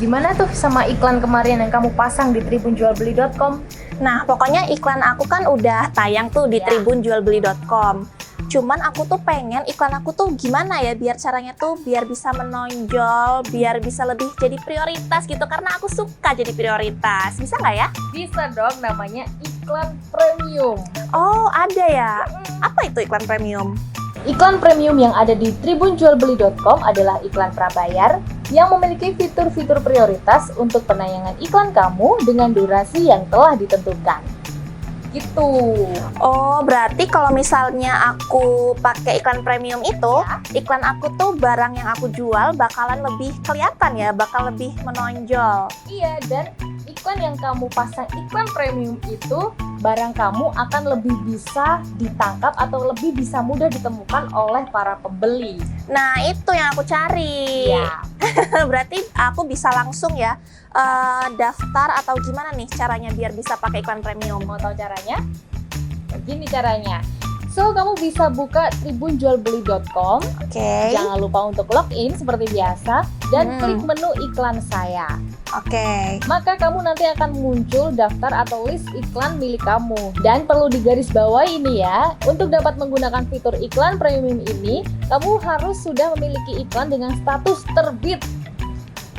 Gimana tuh sama iklan kemarin yang kamu pasang di tribunjualbeli.com? Nah, pokoknya iklan aku kan udah tayang tuh di Ya. tribunjualbeli.com. Cuman aku tuh pengen iklan aku tuh gimana ya biar caranya tuh biar bisa menonjol, biar bisa lebih jadi prioritas gitu. Karena aku suka jadi prioritas. Bisa nggak ya? Bisa dong, namanya iklan premium. Oh, ada ya. Apa itu iklan premium? Iklan premium yang ada di tribunjualbeli.com adalah iklan prabayar yang memiliki fitur-fitur prioritas untuk penayangan iklan kamu dengan durasi yang telah ditentukan. Gitu. Oh, berarti kalau misalnya aku pakai iklan premium itu, iklan aku tuh barang yang aku jual bakalan lebih kelihatan ya, bakal lebih menonjol. Iya, dan iklan yang kamu pasang iklan premium itu, barang kamu akan lebih bisa ditangkap atau lebih bisa mudah ditemukan oleh para pembeli. Nah, itu yang aku cari. Ya. Berarti aku bisa langsung ya daftar atau gimana nih caranya biar bisa pakai iklan premium? Mau tahu caranya? Begini caranya. So, kamu bisa buka tribunjualbeli.com. Oke. Jangan lupa untuk login seperti biasa dan klik menu iklan saya. Oke. Maka kamu nanti akan muncul daftar atau list iklan milik kamu. Dan perlu digarisbawahi ini ya, untuk dapat menggunakan fitur iklan premium ini, kamu harus sudah memiliki iklan dengan status terbit.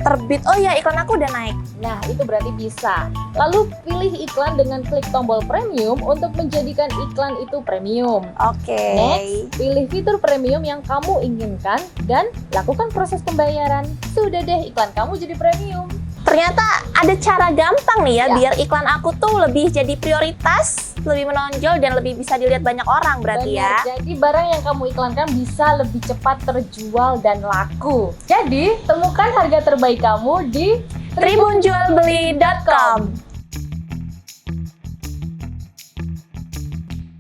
Terbit. Oh ya, iklan aku udah naik. Nah, itu berarti bisa. Lalu pilih iklan dengan klik tombol premium untuk menjadikan iklan itu premium. Oke. Next, pilih fitur premium yang kamu inginkan dan lakukan proses pembayaran. Sudah deh, iklan kamu jadi premium. Ternyata ada cara gampang nih ya, Ya. biar iklan aku tuh lebih jadi prioritas, lebih menonjol dan lebih bisa dilihat banyak orang berarti ya. Benar, jadi barang yang kamu iklankan bisa lebih cepat terjual dan laku. Jadi, temukan harga terbaik kamu di tribunjualbeli.com.